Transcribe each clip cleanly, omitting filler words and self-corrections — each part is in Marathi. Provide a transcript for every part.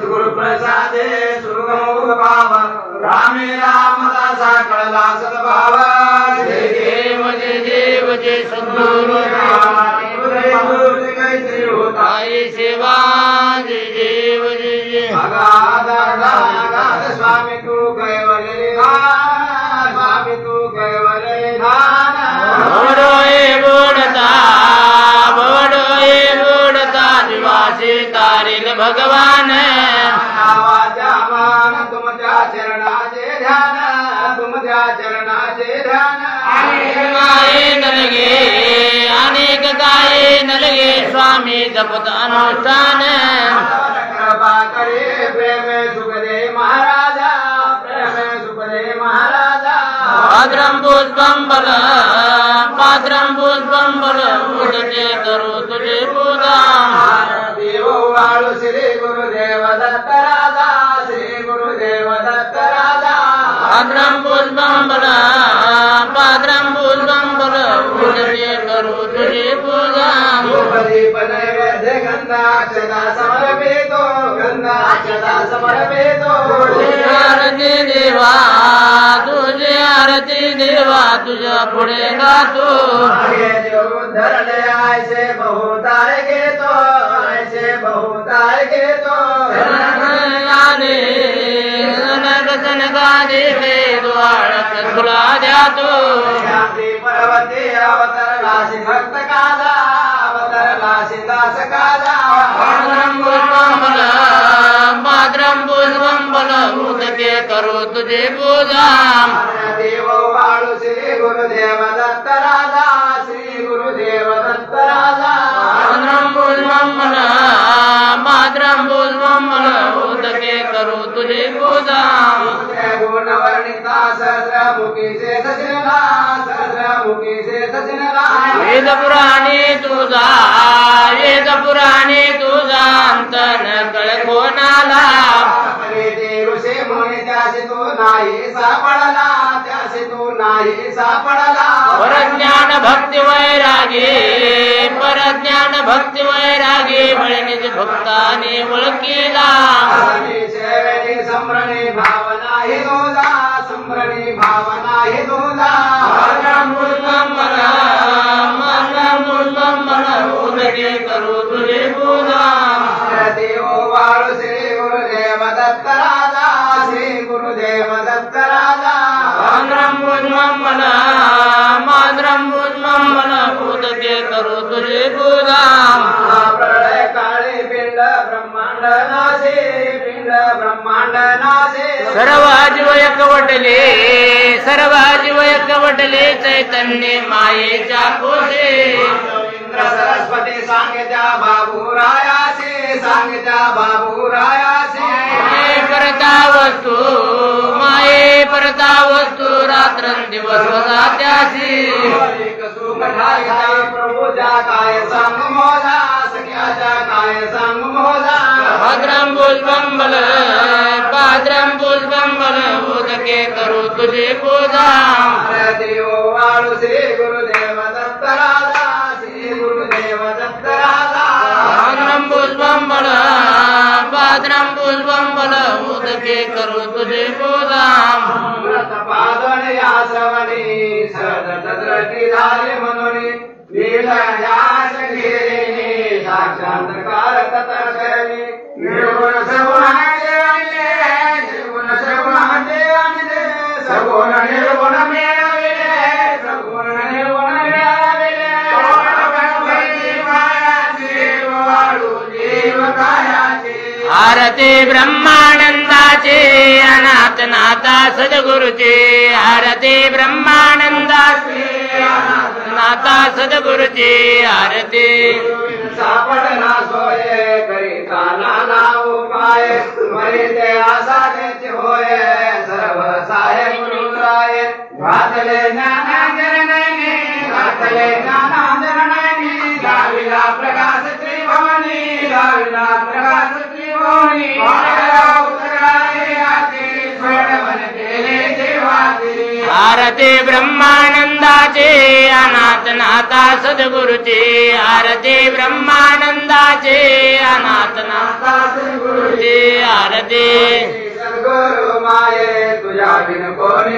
सद्गुरु प्रसादे सुगम भाव रामे रामदासा कळला सद्भाव जय देव जय सद्गुरु आई सेवा जय देव जय अगाध स्वामी तू कैवले स्वामी तू कैवले बडोए बोडता दिवासी तारिल भगवान मान तुमच्या चरणाचे ध्यान तुमच्या चरणाचे ध्यान अनेक गाये नलगे स्वामी जपत अनुष्ठान कृपा करे प्रेम सुखदे महाराजा प्रेम सुखदे महाराजा पाद्रम पुष्पम बल उदके करू तुझे पूजा देव वाळू श्री गुरुदेव दत्त राजा श्री गुरुदेव दत्त राजा पाद्रम पुष्पम बल उदके करू तुझे पूजा गंधाक्षता समर्पितो गंधाक्षता समर्पितो आरती देवा तुझे आरती देवा तुझ्या पुढे गातो धरले आयसे बहुताय घेतो आयसे बहुताय घेतो गजन गादे द्वारक तुला द्यातो पर्वती अवतरलासी भक्त काजा अवतरलासी दास काजा भाद्रम पुष्पम उदके करू तुझे पूजा देव वाळू श्री गुरुदेव दत्त राजा श्री गुरुदेव दत्त राजा भाद्रम पुष्पम उदके करू तुझे पूजा गुणवर्णिता सहस्रमुखी सहस्रमुखी वेद पुराणे तुझा अंतन कळ कोणाला ऋषी मुनी त्याशी तू नाही सापडला परज्ञान भक्ती वैरागी बळणीच भक्ताने ओळखीला समरणी भावना हे दोदा उदके करू तुझे पूजा देव वाळू श्री गुरुदेव दत्त राजा श्री गुरुदेव दत्त राजा उदके करू तुझे पूजा प्रलय काळे पिंड ब्रह्मांड नाशे सर्व जीव एकवटले चैतन्य मायेच्या कोशे सरस्वती सांगत्या बाबूरायाचे माये परता वस्तू रात्रंदिवस वसात्यासी प्रभूच्या काय सांग मोजा सख्याच्या काय सांग मोजा भाद्रम पुष्पम बल उदके करू तुझे पूजा देव वाळू श्री गुरुदेव दत्त राजा श्री गुरुदेव दत्त राजा भाद्रम पुष्पम बल उदके करू तुझे पूजा पादन या श्रवणी सदती झाले म्हणून लीलायास गिरिणी साक्षात्कार तत्करणी निर्गुण सगुण निर्गुण मिळविले आरती ब्रह्मानंदाचे अनाथ नाथा सद्गुरुचे आरती ब्रह्मानंदाचे अनाथ नाथा सद्गुरुचे आरती सापडना सोये करिता नाना उपाय मरे ते आसादेचे होय सर्व साहे गुरुराय घातले ज्ञानांजनैने गाविला प्रकाश त्रिभुवनी गाविला प्रकाश त्रिभुवनी आरती ब्रह्मानंदाचे अनाथ नाथा सद्गुरुचे आरती ब्रह्मानंदाचे अनाथ नाथा सद्गुरुचे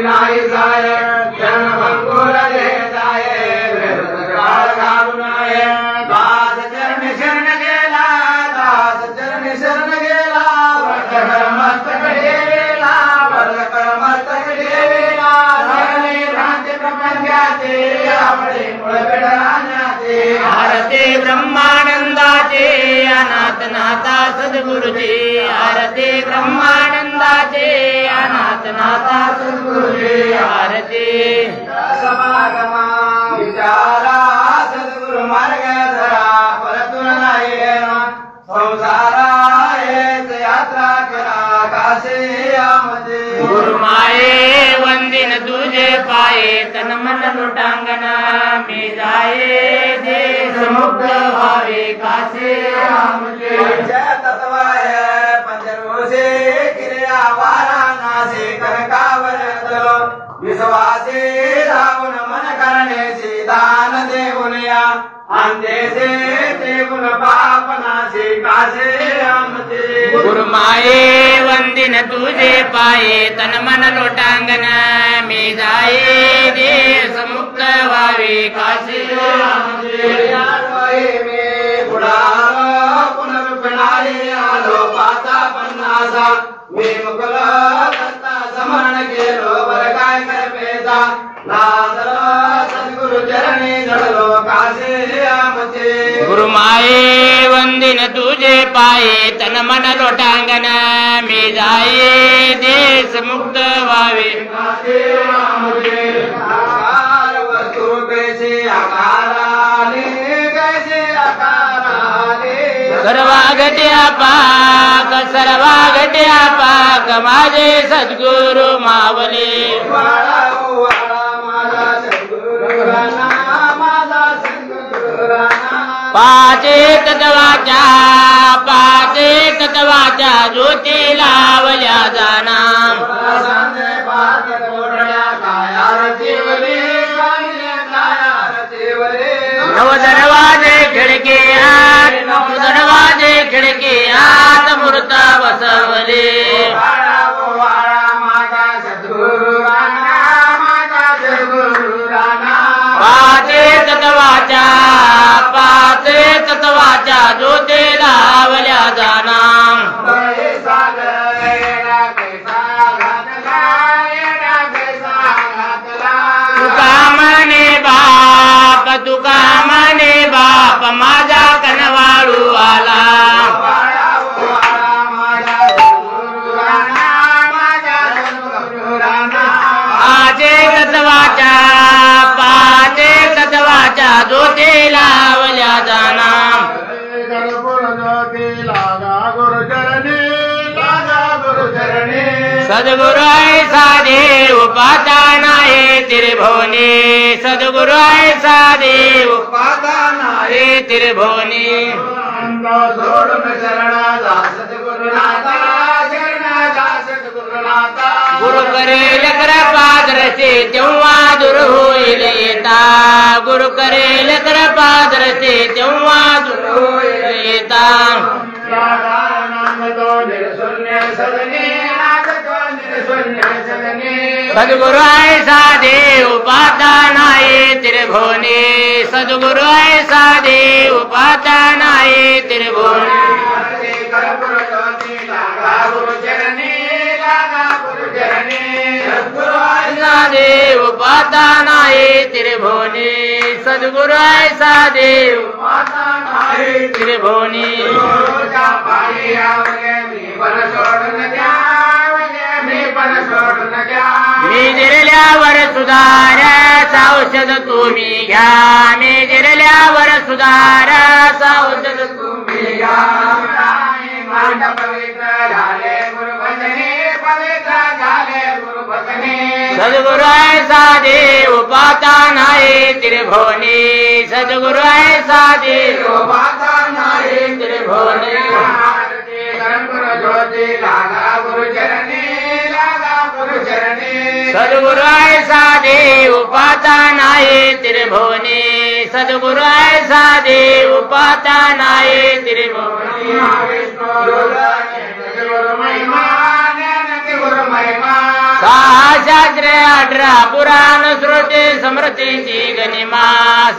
नाही जाय चरण भंगूर दे जाय काळ घालू नये दास चरण शरण गेला दास चरण शरण गेला वर्धकर मस्तक ठेवेला वर्धकर मस्तक ठेवेला धरणे भ्रांती प्रपंचाचे आपले मूळ पेडराण्याचे आरती ब्रह्मानंदाचे अनाथ नाथा सद्गुरुजी आरती ब्रह्मानंदाचे अनाथ नाथा सद्गुरुजी आरती समागमा विचारा सद्गुरु मार्ग धरा परतून नाही संसारा हेच यात्रा करा काशी यामध्ये गुरुमाये वंदिन तुझे पाये तन मन लोटांगणा मी जाये देश मुक्त व्हावे काशी यामध्ये तत्वाय पंचरोषे क्रिया वाराणासी कनकावर तलो विश्वासी रावण मन करण्याची दान देऊन या अंतेसे ते गुण पापनाशी काशे आमचे गुरुमाये वंदिन तुझे पाये तन मन लोटांगण मी जाये देश मुक्त व्हावे काशे आमचे मी बुडालो पुनरुपणारी आलो पाचा पन्नासा मी मुकुल दत्ता समरण केलो बर काय कर पेचा लादलो सद्गुरु चरणी जळलो काशे आमचे गुरुमाये वंदिन तुझे पाये तन मन लोटांगण मी जाये देश मुक्त व्हावे काशे आमचे आकार वस्तु कैसे आकाराने कैसे आकाराने सर्वागट्या पाक माझे सद्गुरु मावले पाचे तत्वाच्या ज्योती लावल्या जाना नवदरवाजे खिडकी आत मूर्त बसवले पाचे तत्वाच्या ज्योती लावल्या जाना तुका म्हणे बाप माझा कनवाळू आला पाचे तत्वाच्या ज्योती लावल्या जाना सद्गुरु ऐसा देव पाता नाही त्रिभुवनी सद्गुरु ऐसा देव पाता नाही त्रिभुवनी सोडून शरणाचा सद्गुरुनाथा शरणाचा सद्गुरुनाथा गुरु करेल कृपा दृष्टी तेव्हा दूर होईल येता गुरु करेल कृपा दृष्टी तेव्हा दूर होईल येता सद्गुरु ऐसा देव पाता नाही त्रिभुवनी सद्गुरु ऐसा देव पाता नाही त्रिभुवनी देव पाता नाही त्रिभुवनी सद्गुरु ऐसा देव पाता नाही त्रिभुवनी मी जिरल्यावर सुधाराचा औषध तुम्ही घ्या मी जिरल्यावर सुधाराचा औषध तुम्ही घ्या पवित्र झाले गुरुभजने पवित्र झाले गुरुभजने सद्गुरु ऐसा देव पाता नाही त्रिभुवनी सद्गुरु ऐसा देव पाता नाही त्रिभुवनी ज्योती लागा गुरुचरणी सद्गुरु ऐसा देव पाता नाही त्रिभुवनी सद्गुरु ऐसा देव पाता नाही त्रिभुवनी सहा शास्त्रे 18 पुराण श्रुती स्मृतीची गणिमा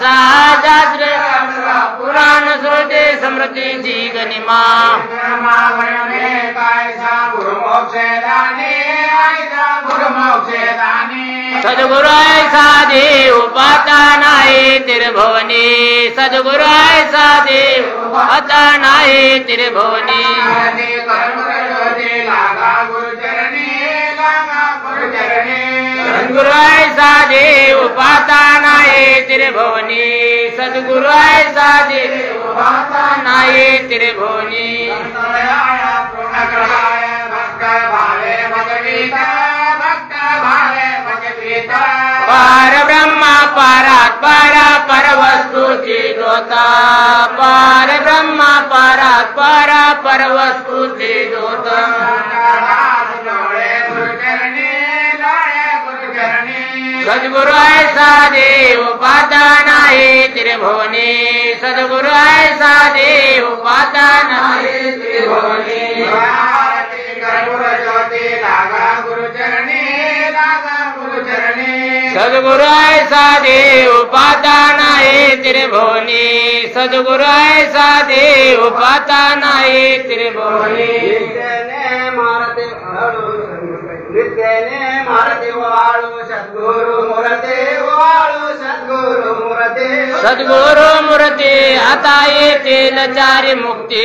सहा शास्त्रे 18 पुराण श्रुती स्मृतीची गणिमा सद्गुरु ऐसा देव पाता नाही त्रिभुवनी सद्गुरु ऐसा देव पाता नाही त्रिभुवनी सद्गुरु ऐसा देव पाता नाही त्रिभुवनी सद्गुरु ऐसा देव पाता नाही त्रिभुवनी पार ब्रह्मा पारात पारा पर वस्तूची ज्योता पार ब्रह्मा पारात पारा पर वस्तूची ज्योता सद्गुरु ऐसा देव पाता नाही त्रिभुवनी सद्गुरु ऐसा देव पाता नाही त्रिभुवनी सद्गुरु ऐसा देव पाता नाही त्रिभुवनी सद्गुरु ऐसा देव पाता नाही त्रिभुवनी सद्गुरु मूर्ती आता येतील चारी मुक्ती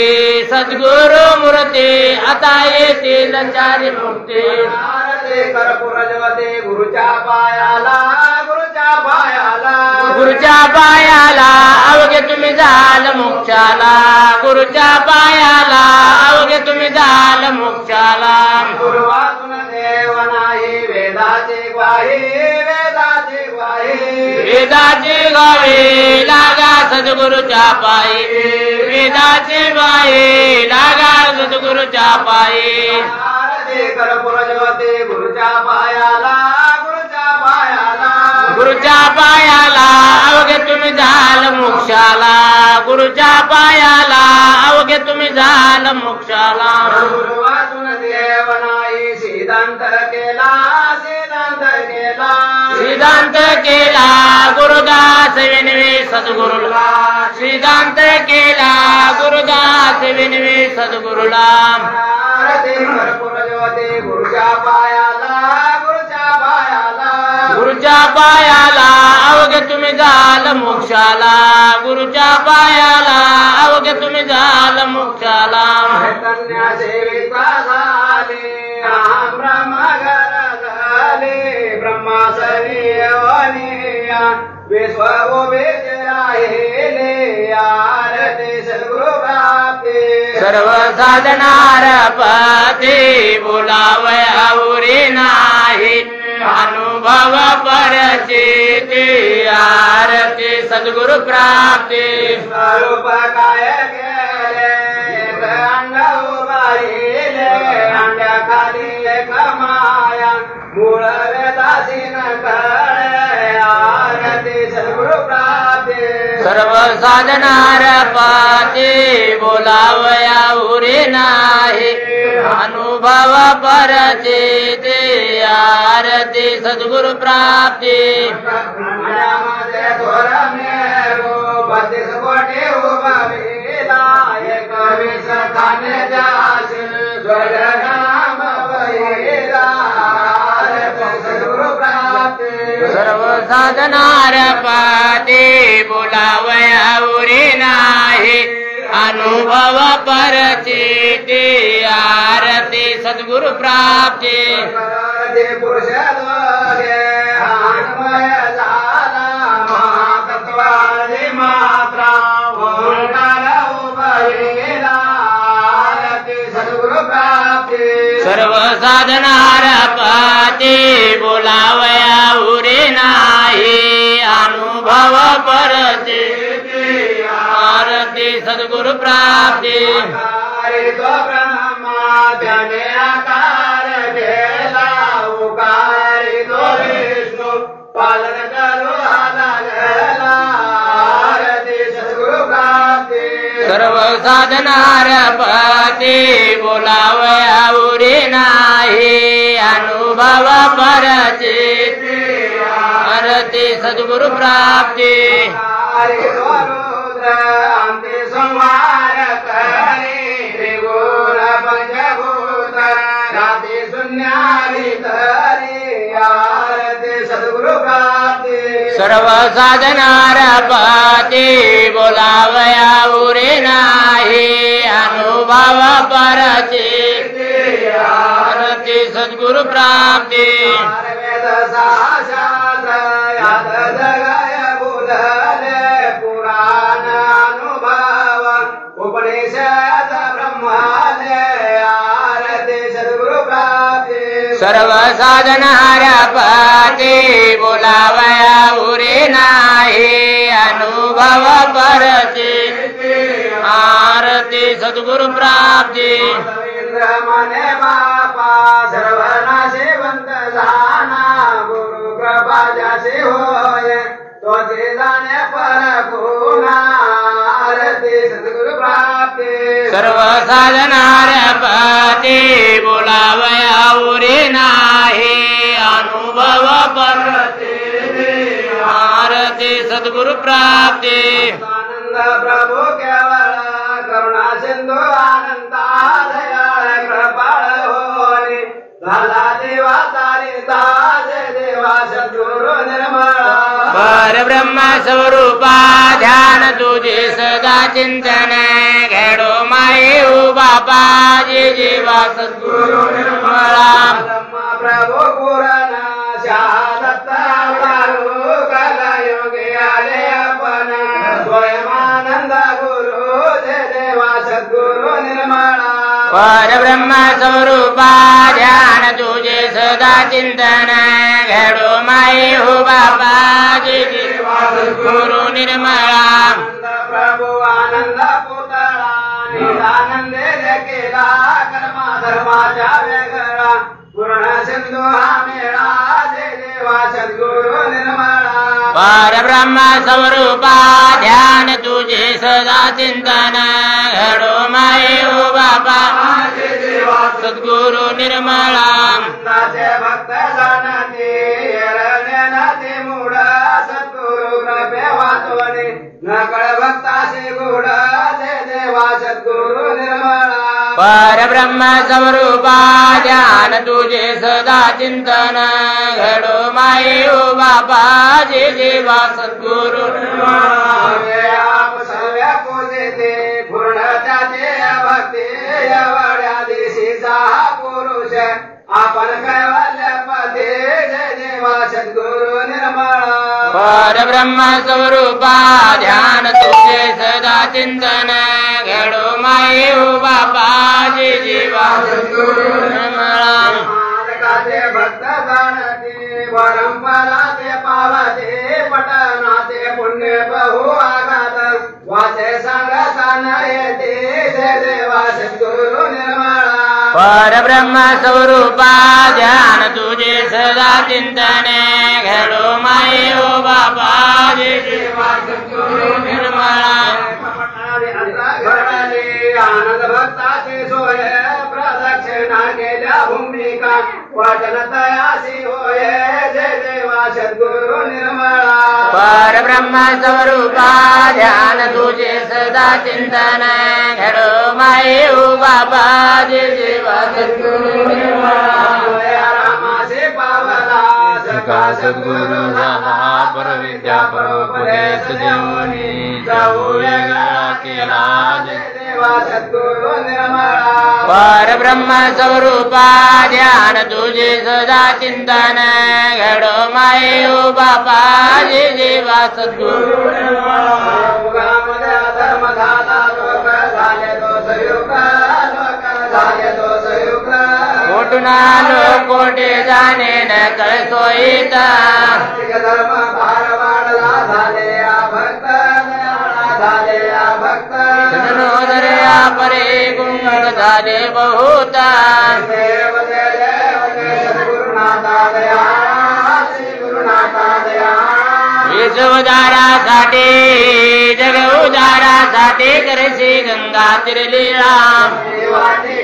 सद्गुरु मूर्ती आता येतील चारी मुक्ती गुरुच्या पायाला अवघे तुम्ही जाल मोक्षाला गुरुच्या पायाला अवघे तुम्ही जाल मोक्षाला वेदाचे गावे लागा सद्गुरुच्या पायी वेदाचे गावे लागा सद्गुरुच्या पायी गुरुच्या पायाला अवघे तुम्ही जाल मोक्षाला गुरुच्या पायाला अवघे तुम्ही जाल मोक्षाला सिद्धांत केला गुरुदास विनवे सद्गुरुला सिद्धांत केला गुरुदास विनवे सद्गुरुला गुरुच्या पायाला अवघे तुम्ही जाल मोक्षाला गुरुच्या पायाला अवघे तुम्ही जाल मोक्षाला सर्व साधनार पते बोलावया उरे नाही अनुभव परचिते आरती सद्गुरु प्राप्ती स्वरूप काय केले अंडा खाली कमाया मूळ वेदासी न कळे आरती सद्गुरु प्राप्ती सर्व साधनार पाते बोलावया उरे नाही अनुभव परचिते आरती सद्गुरु प्राप्ती सर्व साधनार पाते बोलावया उरे नाही अनुभव परचिते आरती सद्गुरु प्राप्ती पुरुष मात्रा सर्व साधनार पाते बोलावया उरे नाही अनुभव परचिते आरती सद्गुरु प्राप्ती ब्रह्मा त्याने आकार घेला उकारी तो विष्णू पालन करू लागला आरती सद्गुरु प्राप्ती सर्व साधनार पाते बोलावया उरे नाही अनुभव अनुभव परचिती आरती सद्गुरु प्राप्ती अंते संहार करे त्रिगुण पंचभूत राती शून्याभितरी आरती सद्गुरु प्राप्ती सर्व साधनार पाती बोलावया उरे नाही अनुभव परचिती आरती सद्गुरु प्राप्ती वेद शास्त्र याद जगय बुधले पुराण अनुभव उपनिषद ब्रह्माले आरती सद्गुरु प्राप्ती सर्व साधनार पाती बोलावया उरे नाही अनुभव परचिती आरती सद्गुरु प्राप्ती मने बापा सर्वनाशिवंत जाना गुरु कृपा जासी होय तोचे जाणे परकुना आरती सद्गुरु प्राप्ती सर्व साधनार पाती बोलावया उरे नाही अनुभव परचिती आरती सद्गुरु प्राप्ती आनंद प्रभु केवळ करुणा सिंधु आनंदा झाला देवा तारिता देवा सद्गुरु निर्मळ परब्रह्म स्वरूपा ध्यान तुझे सदा चिंतन घेडो माये बापा जे जीवा सद्गुरु निर्मळा प्रभु पुराण शहादत्त अवतारू कलयुगे आले आपण स्वयमानंद गुरु जे देवा सद्गुरु निर्मळा परब्रह्म स्वरूपा ध्यान तुझे सदा चिंतन घेडो माये हो बाबा जे जीवा सद्गुरु निर्मळा प्रभु आनंद पुतळा निरानंदे केला कर्मा धर्माच्या वेगळा पूर्ण सिंधू हा मेळा जे देवा सद्गुरु निर्मळा परब्रह्म स्वरूपा ध्यान तुझे सदा चिंतन घडो माये हो बाबा सद्गुरु निर्मळा भक्त जाणते नाते मूढ सद्गुरु कृपे वाचवणे नकळ भक्तासे गुढ जे देवा सद्गुरु निर्मळा परब्रह्म स्वरूपा ध्यान तुझे सदा चिंतन घडो माये हो बाबा जे देवा सद्गुरु आप सर्व पूजिते पूर्ण त्याचे भक्ती एवढ्या दिशीचा पुरुष आपण कैवल्य पदे जय देवा सद्गुरु निर्मळा परब्रह्म स्वरूपा ध्यान तुझे सदा चिंतन घडो माये हो बाबा जे देवा सद्गुरु निर्मळा भक्त जाणते परंपरा ते पावते पटनाते पुण्य बहु आघात वाचे सांगता न येते जय देवा सद्गुरु निर्मळा परब्रह्म स्वरूपा ध्यान तुझे सदा चिंतन घडो माये हो बाबा जे देवा सद्गुरु निर्मळा आनंद भक्ताचे सोय प्रदक्षिणा केल्या भूमिका वाचन तयासी होय जय देवा सद्गुरु निर्मळा परब्रह्म स्वरूपा ध्यान तुझे सदा चिंतन घडो माये हो बाबा जे देवा सद्गुरु निर्मळा रामासे पावला सखा सद्गुरु झाला परविद्या परोपदेश देऊनी जाऊ वेगळा केला जय देवा सद्गुरु निर्मळा परब्रह्म स्वरूपा ध्यान तुझे सदा चिंतन घडो माये हो बाबा जे देवा सद्गुरु निर्मळा धर्मधाता लोक झाले दोषयुक्त लोक झाले दोषयुक्त कोटून आलो कोटे जाणे न कळसोईता धर्म भार वाढला झाले भक्त झाले भक्त धर्या परे गुंगण झाले बहुता देव सद्गुरुनाथा दया श्री गुरुनाथा दया विश्व उद्धारासाठी जग उद्धारासाठी करशी गंगा तिरलीला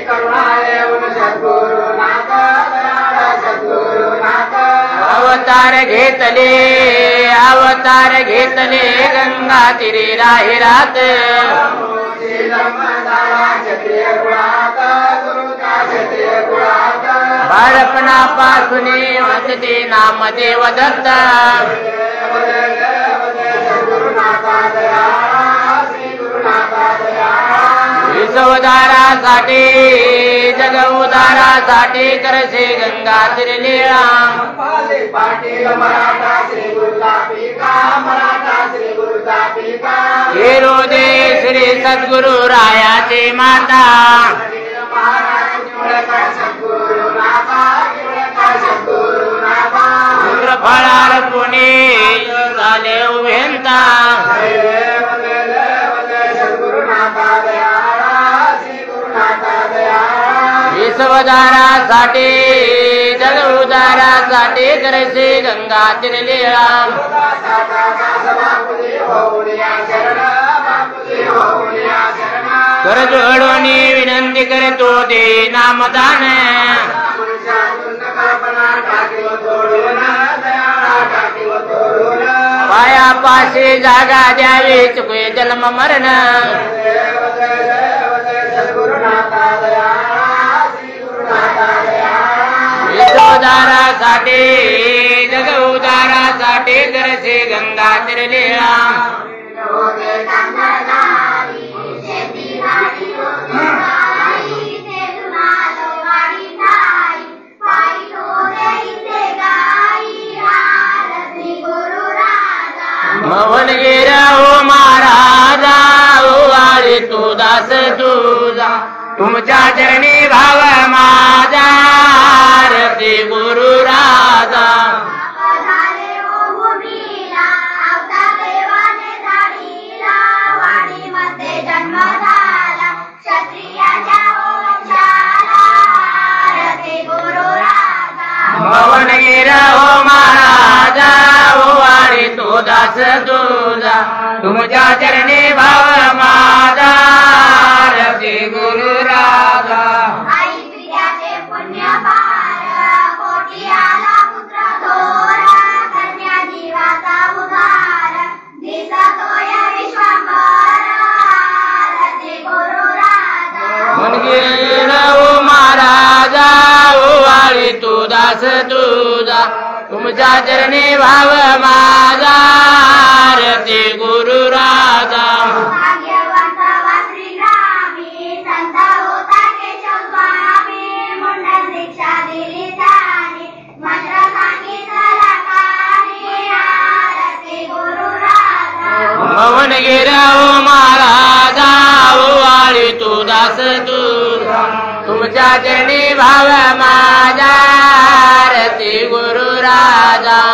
करुणा येऊन सद्गुरुनाथा दया सद्गुरु अवतार घेतले गंगा तिरी राहिरात बाळपणापासून वाचते नामदेव दत्त विश्वोद्धारासाठी जग उद्धारासाठी करसे गंगा लीळा हिरोदे श्री सद्गुरु रायाची माता फळार पुणे झाले उभेंता विश्वोद्धारासाठी जग उद्धारासाठी करसे गंगा लीळा कर जोडून विनंती करतो दे नामदान पायापाशी जागा द्यावी चुके जन्म मरण विश्वोद्धारासाठी जग उद्धारासाठी करसे गंगा लीळा मवनगीर हो महाराजा हो वाळी तू दास तुझा तुमच्या चरणी भाव माझा रती गुरु राजा मवनगीर हो महाराजा हो वाळी तू दास तुझा तुमच्या चरणी भाव माझा रती गुरु राजा मनगीर हो महाराजा हो वाळी तू दास तुझा तुमच्या चरणी भाव माझा रती गुरु राजा मवनगीर हो महाराजा हो वाळी तू दास तुझा तुमच्या चरणी भाव माझा रती गुरु राजा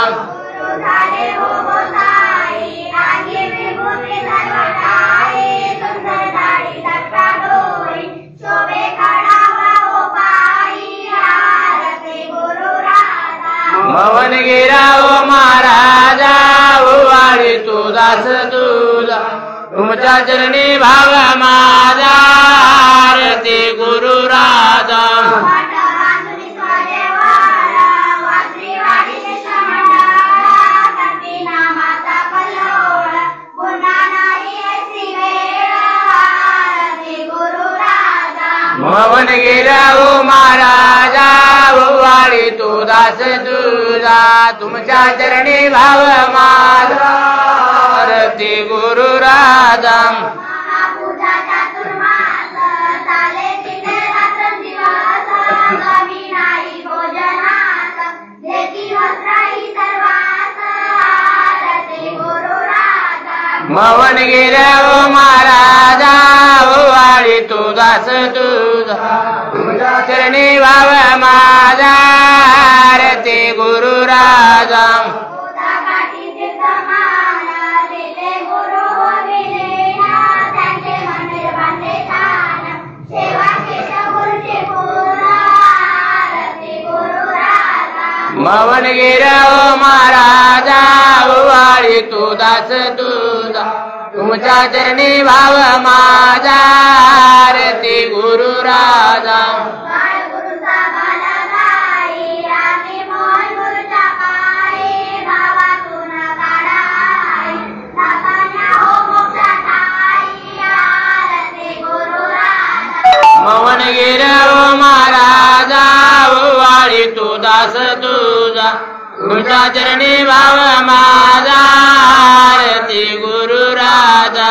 मवनगीर हो महाराजा हो वाळी तू दास तुझा तुमच्या चरणी भाव माझा रती गुरु राजा मवनगीर हो महाराजा हो वाळी तू दास तुझा तुमच्या चरणी भाव माझा रती गुरु राजा मवनगीर हो महाराजा हो वाळी तू दास तुझा तुमच्या चरणी भाव माझा रती गुरु राजा मवनगीर हो महाराजा हो वाळी तू दास तुझा तुमच्या चरणी भाव माझा रती गुरु राजा गुरु साबाला गाई आम्ही मोहन गुरुच्या पायी दास तुझा तुझ्या चरणी भाव माझा आरती गुरु राजा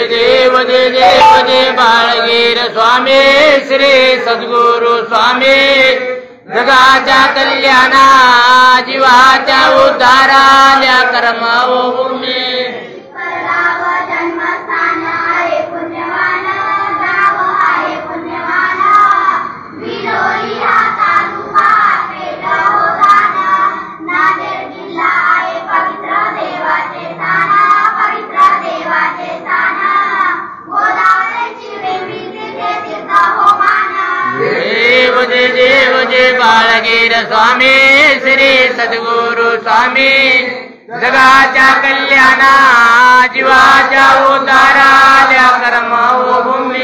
देव जय बाळगीर स्वामी श्री सद्गुरु स्वामी जगाच्या कल्याणा जीवाच्या उद्धाराल्या कर्मभूमी देव जय बाळगीर स्वामी श्री सद्गुरु स्वामी जगाच्या कल्याणा जीवाच्या उद्धाराल्या कर्मभूमी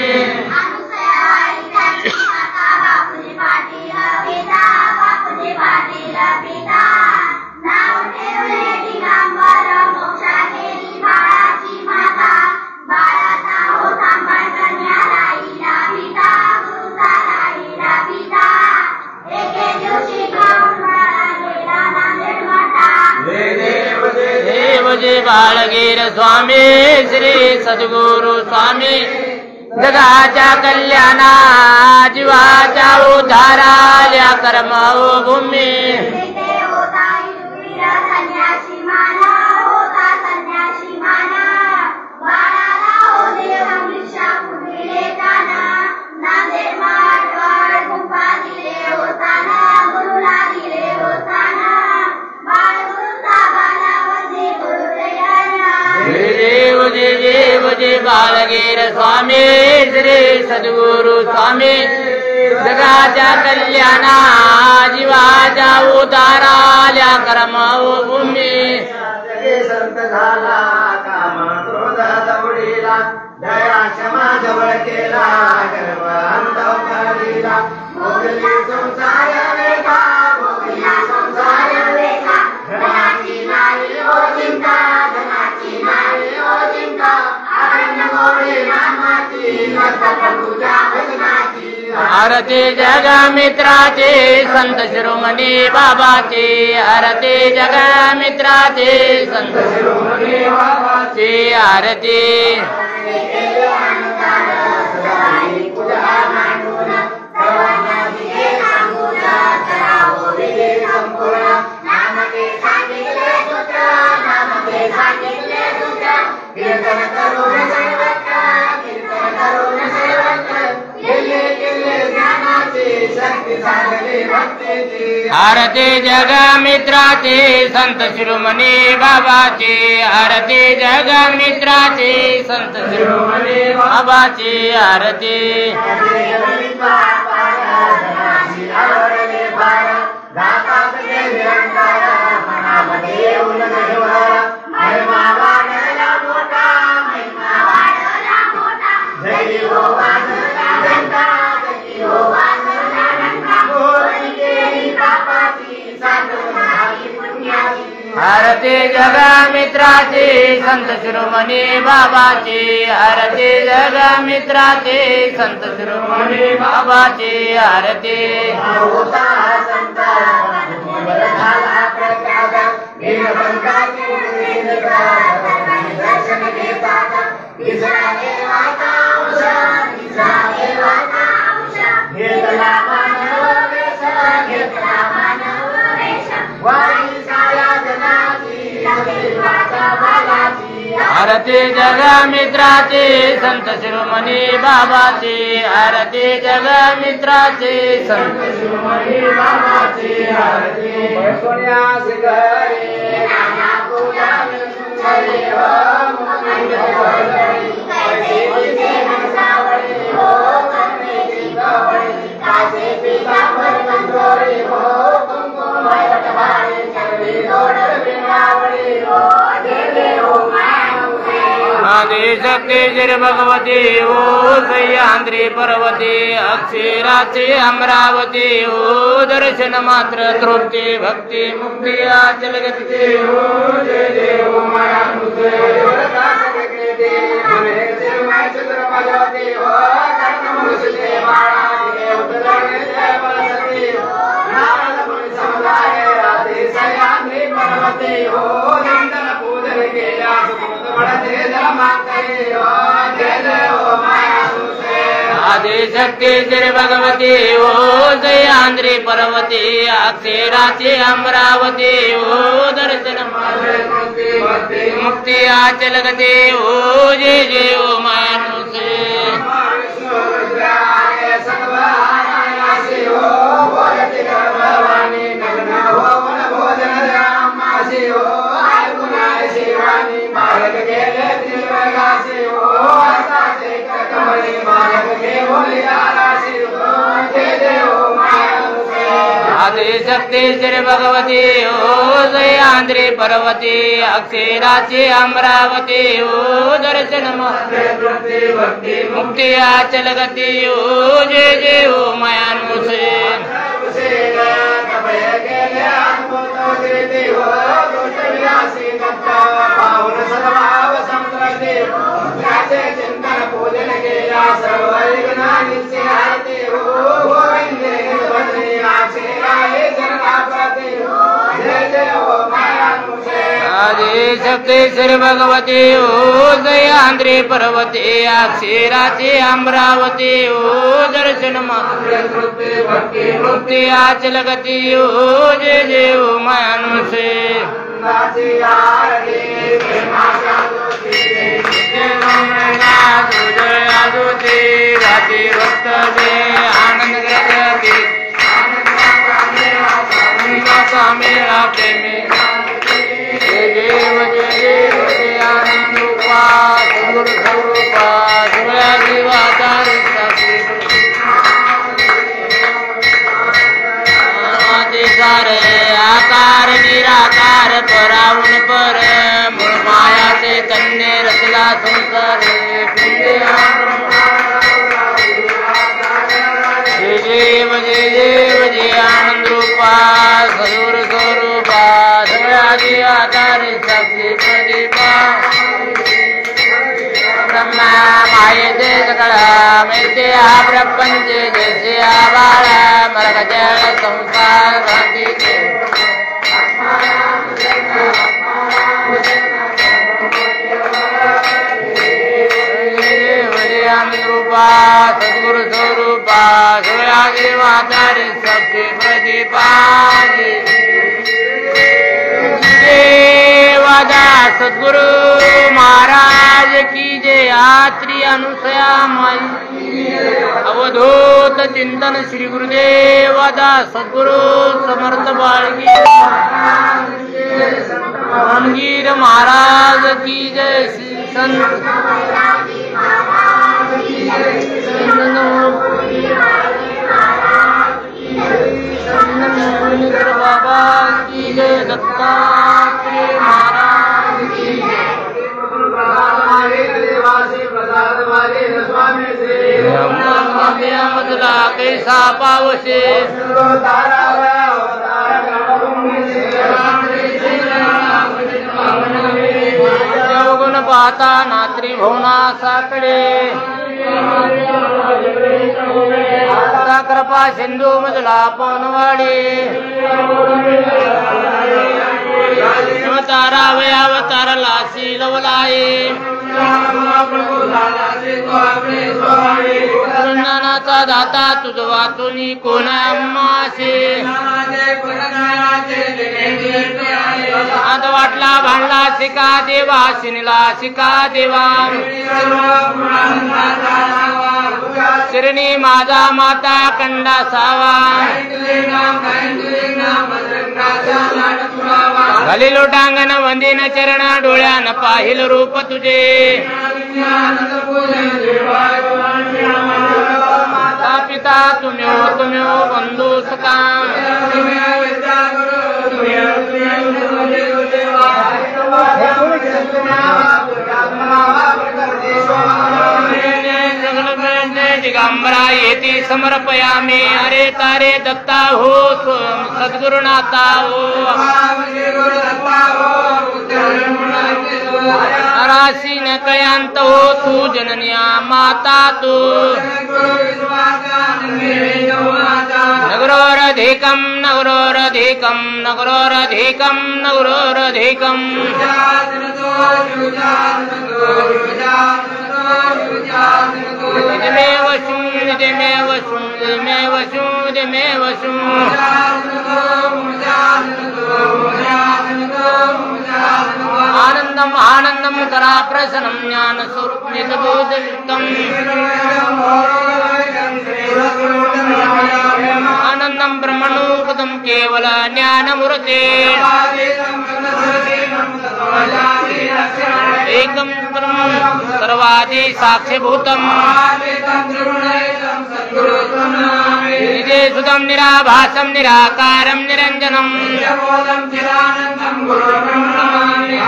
बाळगीर स्वामी श्री सद्गुरु स्वामी जगाच्या कल्याणा जीवाच्या उद्धाराल्या कर्मभूमी देव जय बाळगीर स्वामी श्री सद्गुरु स्वामी जगाच्या कल्याणा जीवाच्या उद्धाराल्या कर्मभूमी संत झाला काम क्रोध दौडीला दया क्षमा जवळ केला गर्व अंत करीला भोगली संसार वेगा भोगली संसार वेगा धनाची नाही ओ चिंता धनाची नाही ओ चिंता आरती जगा मित्राचे संत शिरोमणी बाबाचे आरती जगा मित्राचे संत शिरोमणी बाबाचे आरती आरती जगा मित्राचे संत शिरोमणी बाबाचे आरती जगा मित्राचे संत शिरोमणी बाबाचे आरती आरती जगा मित्राचे संत शिरोमणी बाबाचे आरती जगा मित्राचे संत शिरोमणी बाबाचे आरती आरती जगा मित्राचे संत शिरोमणी बाबाचे आरती जगा मित्राचे संत शिरोमणी बाबाचे आरती सोन्यास घरी नाना पूजा सुंदरी हो आदिशक्ति श्री भगवती ओ सह्याद्री पर्वती अक्षराची अमरावती ओ दर्शन मात्र तृप्ती भक्ती मुक्ती आचल गती ओ जय देव माया आदिशक्ति श्री भगवती ओ सह्याद्री पर्वती अक्षराची अमरावती ओ दर्शन मुक्ति आचल गती ओ जय जय ओ मानुषे आदिशक्ति श्री भगवती ओ सह्याद्री पर्वती अक्षराची अमरावती ओ दर्शन मुक्ति आचल गती ओ जय जय ओ मानुषे आदिशक्ति श्री भगवती ओ सह्याद्री पर्वती अक्षराची अमरावती ओ दर्शन मुक्ति आचल गती ओ जय जय ओ मानुषे आनंद मेरा प्रेमी जय देव जय आनंद रूपा सद्गुरु स्वरूपा सगळ्या जीवाधारी सारे आकार निराकार परावून पर मूळ माया चैतन्य रचला संसार जय देव जय आनंद रूपा सद्गुरु स्वरूपा सगळ्या जीवाधारी साक्षी प्रदीपा ब्रह्मा मायेचे सकळा मिळते हा प्रपंच जैसे आबाळा मरगजळ संसार भ्रांतीचे आनंद रूपा सद्गुरु स्वरूपा सगळ्या जीवाधारी साक्षी प्रदीपा देवादा सद्गुरु महाराज की जय यात्री अनुसया माई अवधूत चिंतन श्री गुरुदेवादा सद्गुरु समर्थ बाळगी रणगीर महाराज की जय संत बाबा की जय दत्तात्रेय महाराज की मधला कैसा पावशे गुण पाहता ना त्रिभुवना साकडे कृपा सिंधू मधला पवनवाडी अवतारा वे अवतारला शीलवलाये ज्ञानाचा दाता तुझ वाचुनी कोण अम्माशे आता वाटला भांडला शिका देवा शिनला शिका देवा शिरणी माझा माता कंडा सावा घाली लोटांगण वंदीन चरण डोळ्यान पाहिल रूप तुझे माता पिता तुम्ही बंधू सका दिगंबरा येते समर्पयामि अरे तारे दत्ता हो सद्गुरुनाथा हो राशि न कयांत हो तू जननिया माता तू नगरोरधिकं नगरोरधिकं नगरोरधिकं नगरोरधिकं दिमेव शुं दिमेव शुं दिमेव शुं दिमेव शुं आनंदम आनंदम करा प्रसन्नं ज्ञान स्वरूप निजबोधयुक्तम् आनंदम ब्रह्मणोपदम केवल ज्ञानमूर्ते एकम ब्रह्म सर्वादि साक्षीभूतम् निजे सुदम निराभासम निराकारम निरंजनम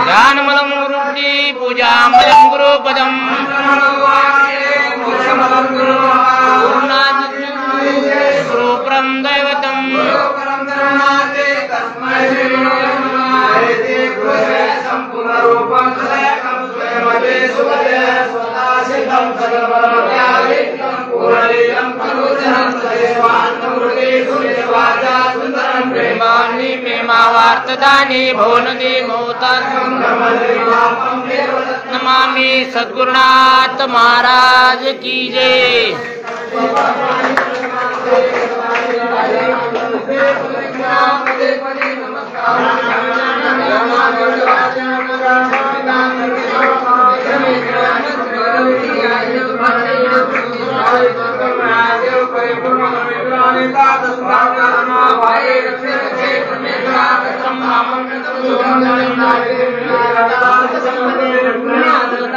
ध्यानमलम गुरुजी पूजामलम गुरुपदम गुरुपरम दैवतम प्रेमावार्तदानी भुवनदे नमामि सद्गुरुनाथ महाराज की जय।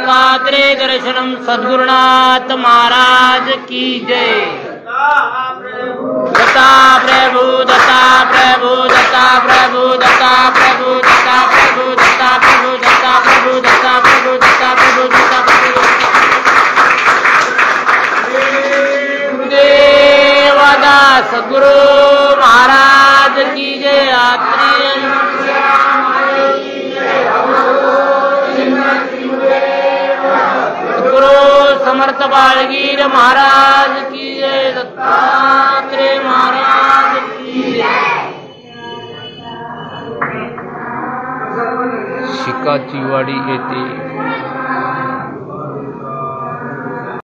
पात्रे दर्शनम सद्गुरुनाथ महाराज की जय। दत्ता प्रभु दत्ता प्रभु दत्ता प्रभु दत्ता प्रभु दत्ता प्रभु दत्ता प्रभु दत्ता प्रभु दत्ता प्रभु दत्ता प्रभु दत्ता प्रभु देवदास सद्गुरु महाराज की जय। गुरु समर्थ बालगीर महाराज की जय। दत्तात्रेय महाराज की जय। शिकाचीवाडी येथे